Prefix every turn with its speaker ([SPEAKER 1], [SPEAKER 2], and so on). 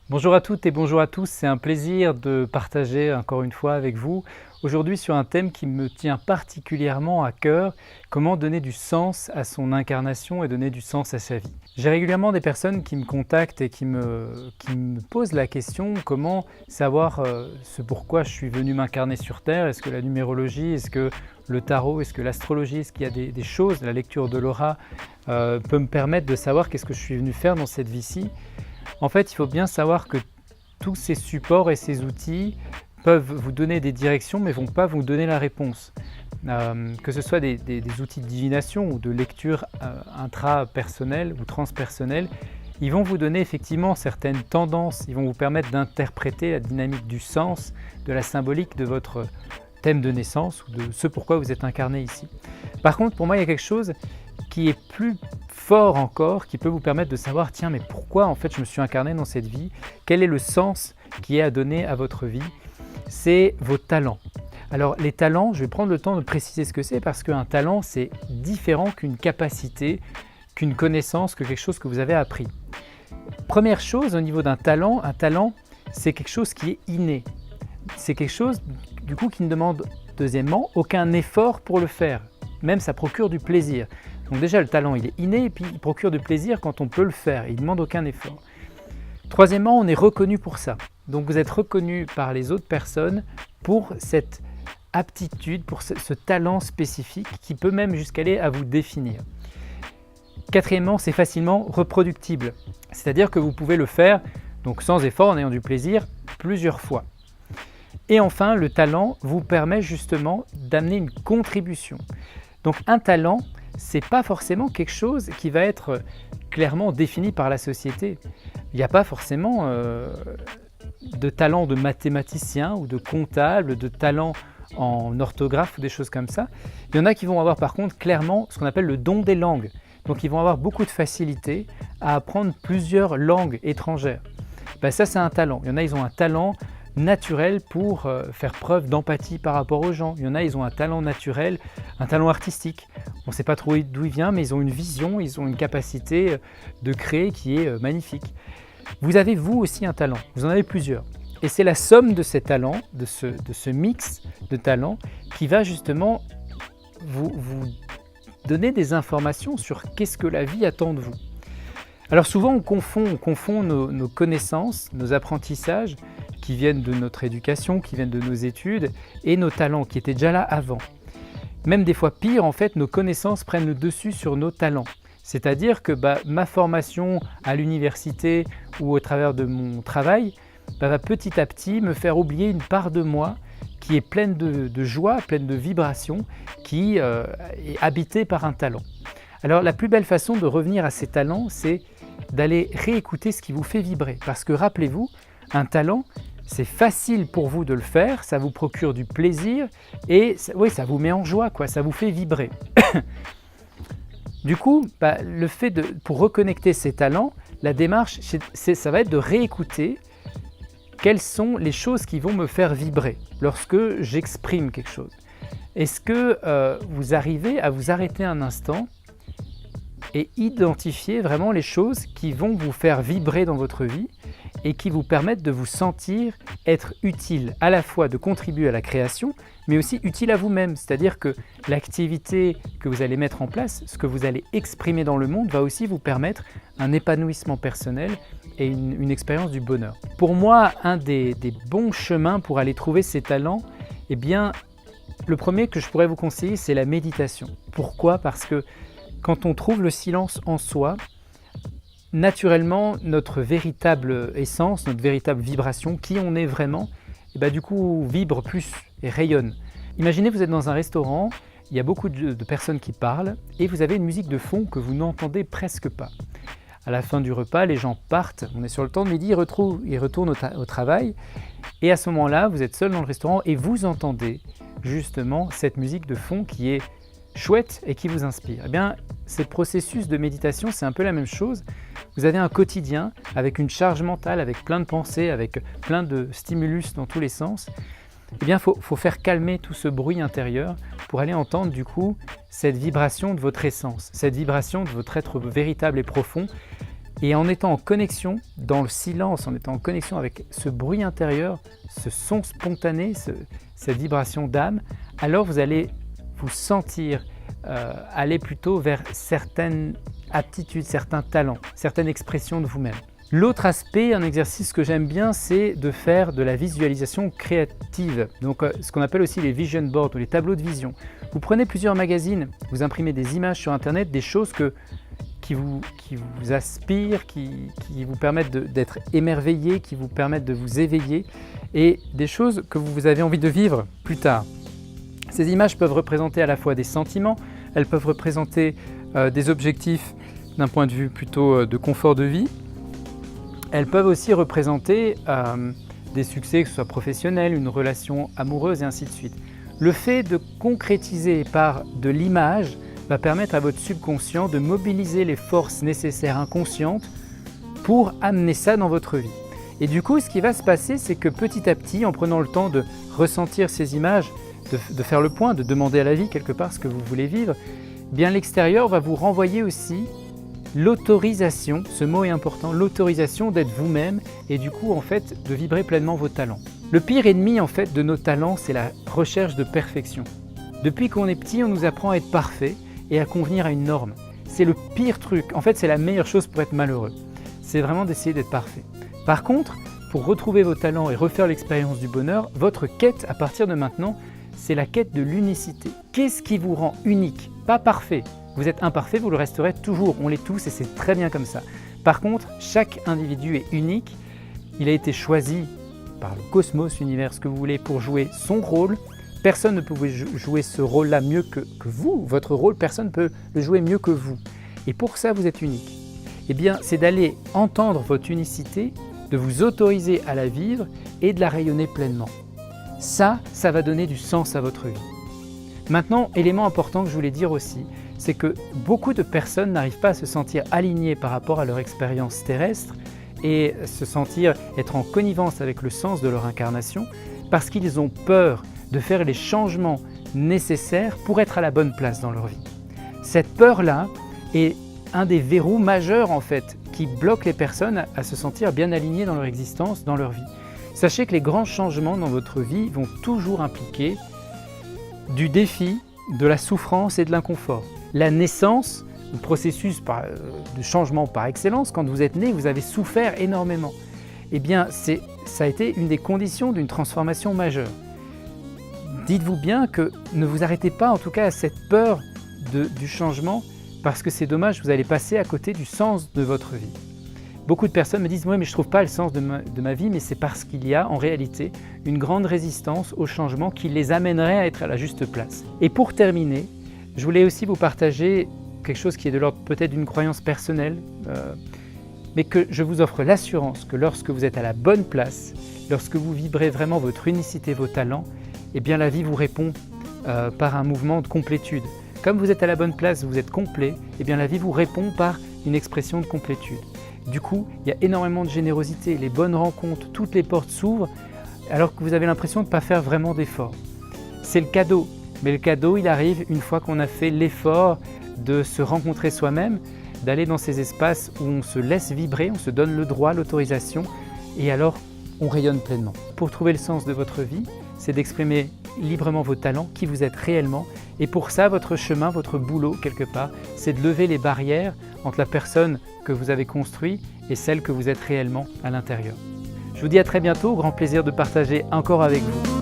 [SPEAKER 1] Bonjour à toutes et bonjour à tous, c'est un plaisir de partager encore une fois avec vous aujourd'hui sur un thème qui me tient particulièrement à cœur, comment donner du sens à son incarnation et donner du sens à sa vie. J'ai régulièrement des personnes qui me contactent et qui me posent la question comment savoir ce pourquoi je suis venu m'incarner sur Terre. Est-ce que la numérologie, est-ce que le tarot, est-ce que l'astrologie, est-ce qu'il y a des choses, la lecture de l'aura peut me permettre de savoir qu'est-ce que je suis venu faire dans cette vie-ci. En fait, il faut bien savoir que tous ces supports et ces outils peuvent vous donner des directions, mais ne vont pas vous donner la réponse. Que ce soit des outils de divination ou de lecture intrapersonnelle ou transpersonnelle, ils vont vous donner effectivement certaines tendances, ils vont vous permettre d'interpréter la dynamique du sens, de la symbolique de votre thème de naissance ou de ce pourquoi vous êtes incarné ici. Par contre, pour moi, il y a quelque chose qui est plus fort encore, qui peut vous permettre de savoir, tiens, mais pourquoi en fait je me suis incarné dans cette vie? Quel est le sens qui est à donner à votre vie? C'est vos talents. Alors les talents, je vais prendre le temps de préciser ce que c'est parce qu'un talent, c'est différent qu'une capacité, qu'une connaissance, que quelque chose que vous avez appris. Première chose au niveau d'un talent, un talent, c'est quelque chose qui est inné. C'est quelque chose du coup qui ne demande, deuxièmement, aucun effort pour le faire. Même ça procure du plaisir. Donc déjà le talent il est inné et puis il procure du plaisir quand on peut le faire, il ne demande aucun effort. Troisièmement, on est reconnu pour ça. Donc vous êtes reconnu par les autres personnes pour cette aptitude, pour ce talent spécifique qui peut même jusqu'aller à vous définir. Quatrièmement, c'est facilement reproductible. C'est-à-dire que vous pouvez le faire donc sans effort, en ayant du plaisir, plusieurs fois. Et enfin, le talent vous permet justement d'amener une contribution. Donc un talent, ce n'est pas forcément quelque chose qui va être clairement défini par la société. Il n'y a pas forcément de talent de mathématicien ou de comptable, de talent en orthographe ou des choses comme ça. Il y en a qui vont avoir par contre clairement ce qu'on appelle le don des langues. Donc ils vont avoir beaucoup de facilité à apprendre plusieurs langues étrangères. Ça c'est un talent. Il y en a, ils ont un talent naturel pour faire preuve d'empathie par rapport aux gens. Il y en a, ils ont un talent naturel, un talent artistique. On ne sait pas trop d'où il vient, mais ils ont une vision, ils ont une capacité de créer qui est magnifique. Vous avez vous aussi un talent, vous en avez plusieurs. Et c'est la somme de ces talents, de ce mix de talents, qui va justement vous donner des informations sur qu'est-ce que la vie attend de vous. Alors souvent on confond nos connaissances, nos apprentissages, qui viennent de notre éducation, qui viennent de nos études, et nos talents qui étaient déjà là avant. Même des fois pire, en fait, nos connaissances prennent le dessus sur nos talents. C'est-à-dire que ma formation à l'université ou au travers de mon travail va petit à petit me faire oublier une part de moi qui est pleine de joie, pleine de vibrations, qui est habitée par un talent. Alors la plus belle façon de revenir à ces talents, c'est d'aller réécouter ce qui vous fait vibrer. Parce que rappelez-vous, un talent, c'est facile pour vous de le faire, ça vous procure du plaisir et ça vous met en joie, ça vous fait vibrer. Du coup, le fait pour reconnecter ces talents, la démarche, ça va être de réécouter quelles sont les choses qui vont me faire vibrer lorsque j'exprime quelque chose. Est-ce que vous arrivez à vous arrêter un instant et identifier vraiment les choses qui vont vous faire vibrer dans votre vie et qui vous permettent de vous sentir être utile, à la fois de contribuer à la création, mais aussi utile à vous-même. C'est-à-dire que l'activité que vous allez mettre en place, ce que vous allez exprimer dans le monde, va aussi vous permettre un épanouissement personnel et une expérience du bonheur. Pour moi, un des bons chemins pour aller trouver ces talents, eh bien, le premier que je pourrais vous conseiller, c'est la méditation. Pourquoi? Parce que quand on trouve le silence en soi, naturellement, notre véritable essence, notre véritable vibration, qui on est vraiment, du coup vibre plus et rayonne. Imaginez, vous êtes dans un restaurant, il y a beaucoup de personnes qui parlent et vous avez une musique de fond que vous n'entendez presque pas. À la fin du repas, les gens partent, on est sur le temps de midi, ils retournent au travail et à ce moment-là, vous êtes seul dans le restaurant et vous entendez justement cette musique de fond qui est chouette et qui vous inspire. Eh bien, ces processus de méditation, c'est un peu la même chose. Vous avez un quotidien avec une charge mentale, avec plein de pensées, avec plein de stimulus dans tous les sens. Eh bien, faut faire calmer tout ce bruit intérieur pour aller entendre du coup cette vibration de votre essence, cette vibration de votre être véritable et profond Et en étant en connexion, dans le silence, en étant en connexion avec ce bruit intérieur, ce son spontané, cette vibration d'âme, alors vous allez vous sentir aller plutôt vers certaines aptitudes, certains talents, certaines expressions de vous-même. L'autre aspect, un exercice que j'aime bien, c'est de faire de la visualisation créative. Donc ce qu'on appelle aussi les vision boards ou les tableaux de vision. Vous prenez plusieurs magazines, vous imprimez des images sur internet, des choses qui vous aspirent, qui vous permettent d'être émerveillé, qui vous permettent de vous éveiller et des choses que vous avez envie de vivre plus tard. Ces images peuvent représenter à la fois des sentiments, elles peuvent représenter des objectifs d'un point de vue plutôt de confort de vie. Elles peuvent aussi représenter des succès, que ce soit professionnels, une relation amoureuse et ainsi de suite. Le fait de concrétiser par de l'image va permettre à votre subconscient de mobiliser les forces nécessaires inconscientes pour amener ça dans votre vie. Et du coup, ce qui va se passer, c'est que petit à petit, en prenant le temps de ressentir ces images, de faire le point, de demander à la vie quelque part ce que vous voulez vivre, eh bien l'extérieur va vous renvoyer aussi l'autorisation, ce mot est important, l'autorisation d'être vous-même et du coup en fait de vibrer pleinement vos talents. Le pire ennemi en fait de nos talents, c'est la recherche de perfection. Depuis qu'on est petit, on nous apprend à être parfait et à convenir à une norme. C'est le pire truc, en fait c'est la meilleure chose pour être malheureux. C'est vraiment d'essayer d'être parfait. Par contre, pour retrouver vos talents et refaire l'expérience du bonheur, votre quête à partir de maintenant, c'est la quête de l'unicité. Qu'est-ce qui vous rend unique? Pas parfait. Vous êtes imparfait, vous le resterez toujours, on l'est tous et c'est très bien comme ça. Par contre, chaque individu est unique, il a été choisi par le cosmos, l'univers, ce que vous voulez, pour jouer son rôle. Personne ne peut jouer ce rôle-là mieux que vous, votre rôle, personne ne peut le jouer mieux que vous. Et pour ça, vous êtes unique. Eh bien, c'est d'aller entendre votre unicité, de vous autoriser à la vivre et de la rayonner pleinement. Ça va donner du sens à votre vie. Maintenant, élément important que je voulais dire aussi, c'est que beaucoup de personnes n'arrivent pas à se sentir alignées par rapport à leur expérience terrestre et se sentir être en connivence avec le sens de leur incarnation parce qu'ils ont peur de faire les changements nécessaires pour être à la bonne place dans leur vie. Cette peur-là est un des verrous majeurs en fait qui bloque les personnes à se sentir bien alignées dans leur existence, dans leur vie. Sachez que les grands changements dans votre vie vont toujours impliquer du défi, de la souffrance et de l'inconfort. La naissance, le processus de changement par excellence, quand vous êtes né, vous avez souffert énormément. Eh bien, ça a été une des conditions d'une transformation majeure. Dites-vous bien que ne vous arrêtez pas en tout cas à cette peur du changement parce que c'est dommage, vous allez passer à côté du sens de votre vie. Beaucoup de personnes me disent « oui, mais je ne trouve pas le sens de ma vie », mais c'est parce qu'il y a en réalité une grande résistance au changement qui les amènerait à être à la juste place. Et pour terminer, je voulais aussi vous partager quelque chose qui est de l'ordre peut-être d'une croyance personnelle, mais que je vous offre l'assurance que lorsque vous êtes à la bonne place, lorsque vous vibrez vraiment votre unicité, vos talents, eh bien la vie vous répond par un mouvement de complétude. Comme vous êtes à la bonne place, vous êtes complet, eh bien la vie vous répond par une expression de complétude. Du coup, il y a énormément de générosité, les bonnes rencontres, toutes les portes s'ouvrent alors que vous avez l'impression de ne pas faire vraiment d'efforts. C'est le cadeau, mais le cadeau il arrive une fois qu'on a fait l'effort de se rencontrer soi-même, d'aller dans ces espaces où on se laisse vibrer, on se donne le droit, l'autorisation et alors on rayonne pleinement. Pour trouver le sens de votre vie, c'est d'exprimer librement vos talents, qui vous êtes réellement et pour ça, votre chemin, votre boulot quelque part, c'est de lever les barrières entre la personne que vous avez construite et celle que vous êtes réellement à l'intérieur. Je vous dis à très bientôt, grand plaisir de partager encore avec vous.